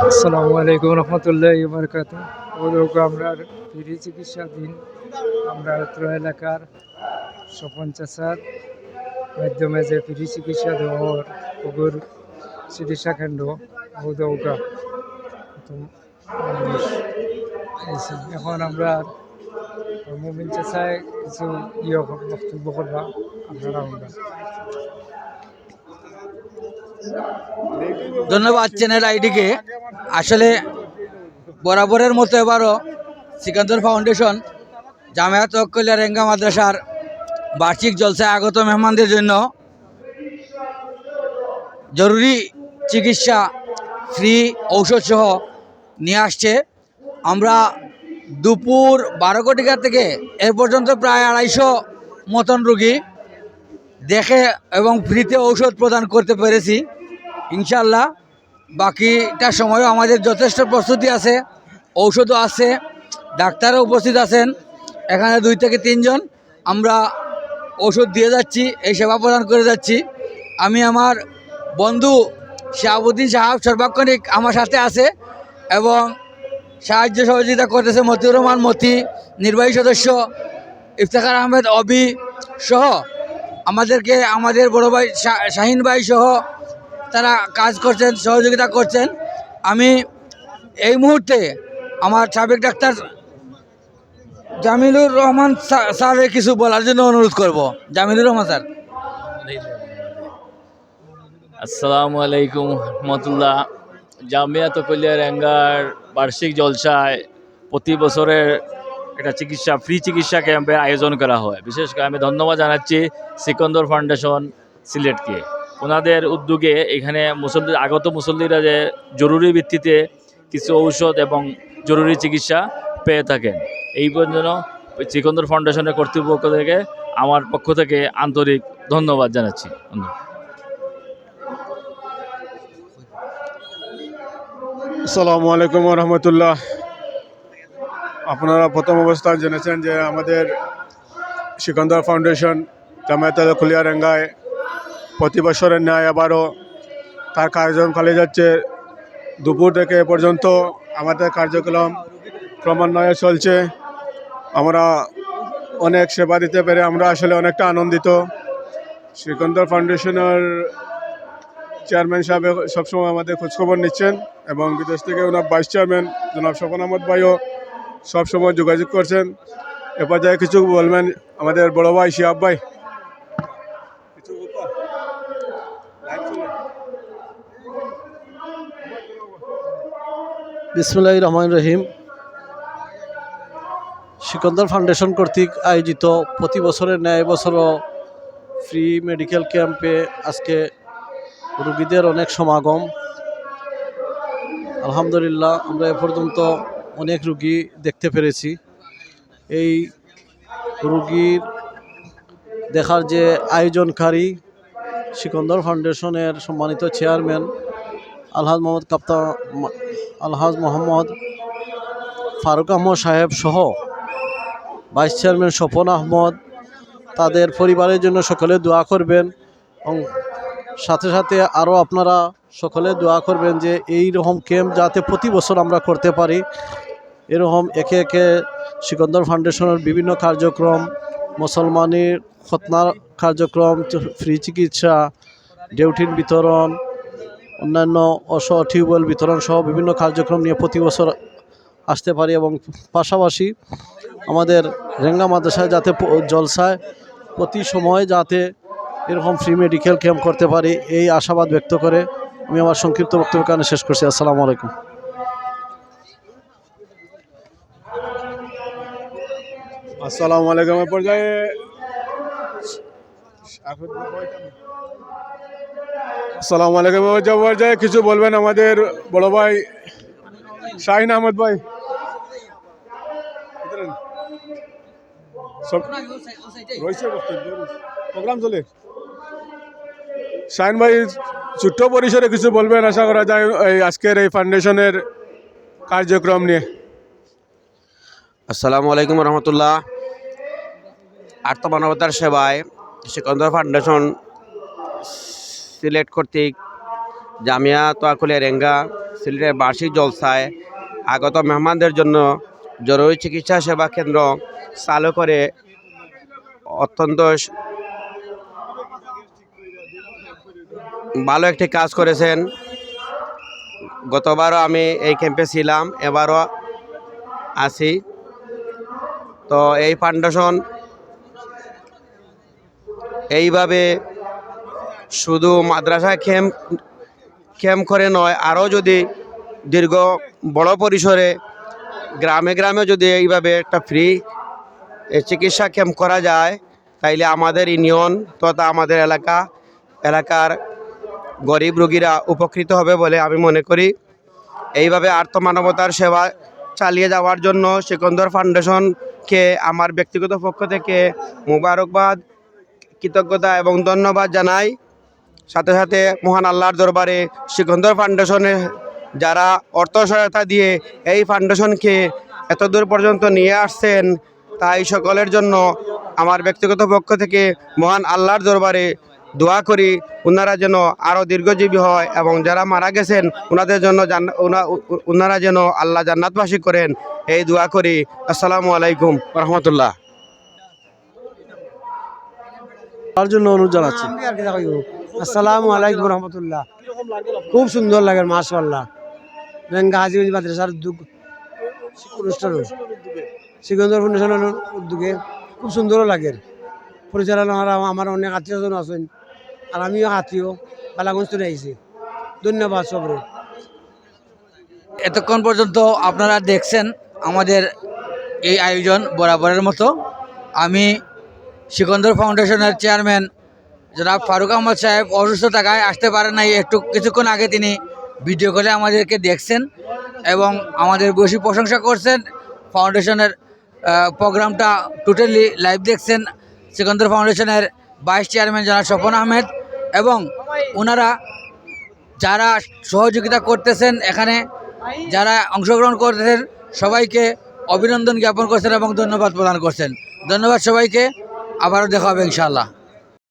আসসালামু আলাইকুম রহমতুল্লাহি বারাকাতুহু। আমরা ফ্রি চিকিৎসাধীন আমরা অত্র এলাকার স্বপন চাচার মাধ্যমে যে ফ্রি চিকিৎসা দেওয়ার ওগুর চিকিৎসা কেন্দ্র উদৌকা এখন আমরা মুমিন চাচায় কিছু বক্তব্য করবা আপনারা আমরা। ধন্যবাদ চ্যানেল আইডিকে। আসলে বরাবরের মতো এবারও সিকান্দর ফাউন্ডেশন জামায়াত ওয়াক্কালিয়া রেঙ্গা মাদ্রাসার বার্ষিক জলসায় আগত মেহমানদের জন্য জরুরি চিকিৎসা ফ্রি ঔষধ সহ নিয়ে আসছে। আমরা দুপুর 12 কোটিকা থেকে এ পর্যন্ত প্রায় 250 মতন রুগী দেখে এবং ফ্রিতে ঔষধ প্রদান করতে পেরেছি। ইনশাল্লাহ বাকিটা সময়ও আমাদের যথেষ্ট প্রস্তুতি আছে, ঔষধও আছে, ডাক্তারও উপস্থিত আছেন। এখানে 2 থেকে 3 জন আমরা ওষুধ দিয়ে যাচ্ছি, এই সেবা প্রদান করে যাচ্ছি। আমি আমার বন্ধু শাহাবুদ্দিন সাহাব সর্বাক্ষণিক আমার সাথে আছে এবং সাহায্য সহযোগিতা করতেছে মতিউর রহমান মতি, নির্বাহী সদস্য ইফতেখার আহমেদ অবি সহ আমাদেরকে আমাদের বড় ভাই শাহিন ভাই সহ তারা কাজ করছেন, সহযোগিতা করছেন। আমি এই মুহূর্তে আমার সাবেক ডাক্তার জামিলুর রহমান স্যারের কিছু বলার জন্য অনুরোধ করব। জামিলুর রহমান স্যার। আসসালামু আলাইকুম রহমতুল্লাহ। জামিয়াত ওয়াক্কালিয়া রেঙ্গার বার্ষিক জলসায় প্রতি বছরের একটা ফ্রি চিকিৎসা ক্যাম্পের আয়োজন করা হয়। বিশেষ করে আমি ধন্যবাদ জানাচ্ছি সিকন্দর ফাউন্ডেশন সিলেটকে। ওনাদের উদ্যোগে এখানে আগত মুসল্লিরা যে জরুরি ভিত্তিতে কিছু ঔষধ এবং জরুরি চিকিৎসা পেয়ে থাকেন। এই জন্য সিকন্দর ফাউন্ডেশনের কর্তৃপক্ষ থেকে আমার পক্ষ থেকে আন্তরিক ধন্যবাদ জানাচ্ছি। আসসালামু আলাইকুম রহমতুল্লাহ। আপনারা প্রথম অবস্থায় জেনেছেন যে আমাদের সিকন্দর ফাউন্ডেশন জামায়াত ওয়াক্কালিয়া রেঙ্গায় প্রতি বছরের ন্যায় আবারও তার কার্যক্রম চালিয়ে যাচ্ছে। দুপুর থেকে এ পর্যন্ত আমাদের কার্যক্রম ক্রমান্বয়ে চলছে। আমরা অনেক সেবা দিতে পেরে আমরা আসলে অনেকটা আনন্দিত। সিকন্দর ফাউন্ডেশনের চেয়ারম্যান সাহেব সবসময় আমাদের খোঁজখবর নিচ্ছেন এবং বিদেশ থেকে ওনার ভাইস চেয়ারম্যান জনাব স্বপন আহমদ ভাইও সবসময় যোগাযোগ করছেন। এ পর্যায়ে কিছু বলবেন আমাদের বড় ভাই শিহাব ভাই। বিসমিল্লাহির রহমানির রহিম। সিকন্দর ফাউন্ডেশন কর্তৃক আয়োজিত প্রতি বছরের ন্যায় বছরও ফ্রি মেডিকেল ক্যাম্পে আজকে রুগীদের অনেক সমাগম। আলহামদুলিল্লাহ আমরা এ পর্যন্ত অনেক রুগী দেখতে পেরেছি। এই রুগীর দেখার যে আয়োজনকারী সিকন্দর ফাউন্ডেশনের সম্মানিত চেয়ারম্যান আলহাজ মোহাম্মদ ফারুক আহমদ সাহেব সহ ভাইস চেয়ারম্যান স্বপন আহমদ, তাদের পরিবারের জন্য সকলে দোয়া করবেন এবং সাথে সাথে আরও আপনারা সকলে দোয়া করবেন যে এই রকম ক্যাম্প যাতে প্রতি বছর আমরা করতে পারি। এরকম একে একে সিকন্দর ফাউন্ডেশনের বিভিন্ন কার্যক্রম, মুসলমানের খতনার কার্যক্রম, ফ্রি চিকিৎসা, ডেউটিন বিতরণ, অন্যান্য টিউবওয়েল বিতরণ সহ বিভিন্ন কার্যক্রম নিয়ে প্রতি বছর আসতে পারি এবং পাশাপাশি আমাদের রেঙ্গা মাদ্রাসায় যাতে জলসায় প্রতি সময় যাতে এরকম ফ্রি মেডিকেল ক্যাম্প করতে পারি এই আশাবাদ ব্যক্ত করে আমি আমার সংক্ষিপ্ত বক্তব্য কারণে শেষ করছি। আসসালামু আলাইকুম। আসসালামু আলাইকুম। এ পর্যায়ে আসসালামু আলাইকুম পর্যায়ে কিছু বলবেন আমাদের বড় ভাই শাহিন আহমদ ভাই। প্রোগ্রাম চলে শাহিন ভাই ছোট্ট পরিসরে কিছু বলবেন আশা করা যায় এই আজকের এই ফাউন্ডেশনের কার্যক্রম নিয়ে। আসসালামু আলাইকুম রহমতুল্লাহ। আত্মমানবতার সেবায় সিকন্দর ফাউন্ডেশন সিলেট কর্তৃক জামিয়া তোয়াকুলিয়া রেঙ্গা সিলেটের বার্ষিক জলসায় আগত মেহমানদের জন্য জরুরি চিকিৎসা সেবা কেন্দ্র চালু করে অত্যন্ত ভালো একটি কাজ করেছেন। গতবারও আমি এই ক্যাম্পে ছিলাম, এবারও আছি। তো এই ফাউন্ডেশন এইভাবে শুধু মাদ্রাসায় ক্যাম্প করে নয়, আরও যদি দীর্ঘ বড় পরিসরে গ্রামে গ্রামে যদি এইভাবে একটা ফ্রি চিকিৎসা ক্যাম্প করা যায়, তাইলে আমাদের ইউনিয়ন তথা আমাদের এলাকার গরিব রোগীরা উপকৃত হবে বলে আমি মনে করি। এইভাবে আর্থমানবতার সেবা চালিয়ে যাওয়ার জন্য সিকন্দর ফাউন্ডেশনকে আমার ব্যক্তিগত পক্ষ থেকে মোবারকবাদ, কৃতজ্ঞতা এবং ধন্যবাদ জানাই। সাথে সাথে মহান আল্লাহর দরবারে সিকন্দর ফাউন্ডেশনে যারা অর্থ সহায়তা দিয়ে এই ফাউন্ডেশনকে এত দূর পর্যন্ত নিয়ে আসছেন, তাই সকলের জন্য আমার ব্যক্তিগত পক্ষ থেকে মহান আল্লাহর দরবারে দোয়া করি ওনারা যেন আরও দীর্ঘজীবী হয় এবং যারা মারা গেছেন ওনাদের জন্য ওনারা যেন আল্লাহ জান্নাতবাসী করেন, এই দোয়া করি। আসসালামু আলাইকুম রহমতুল্লাহ। তার জন্য অনুরোধ জানাচ্ছি। আসসালামু আলাইকুম রহমতুল্লাহ। খুব সুন্দর লাগে মাশাআল্লাহ। রেঙ্গা হাজিগঞ্জ মাদ্রাসার অনুষ্ঠান সিকন্দর ফাউন্ডেশনের উদ্যোগে খুব সুন্দরও লাগে। পরিচালনা আমার অনেক আত্মীয়জন আছেন, আর আমিও আত্মীয় বালাগঞ্জ থেকে আইছি। ধন্যবাদ সবরে। এতক্ষণ পর্যন্ত আপনারা দেখছেন আমাদের এই আয়োজন বরাবরের মতো। আমি সিকন্দর ফাউন্ডেশনের চেয়ারম্যান জনাব ফারুক আহমদ সাহেব অসুস্থ থাকায় আসতে পারেন নাই। কিছুক্ষণ আগে তিনি ভিডিও কলে আমাদেরকে দেখছেন এবং আমাদের বেশি প্রশংসা করছেন। ফাউন্ডেশনের প্রোগ্রামটা টোটালি লাইভ দেখছেন সিকন্দর ফাউন্ডেশনের ভাইস চেয়ারম্যান জনাব স্বপন আহমেদ এবং ওনারা যারা সহযোগিতা করতেছেন, এখানে যারা অংশগ্রহণ করতেছেন সবাইকে অভিনন্দন জ্ঞাপন করছেন এবং ধন্যবাদ প্রদান করছেন। ধন্যবাদ সবাইকে, আবারও দেখা হবে ইনশাআল্লাহ।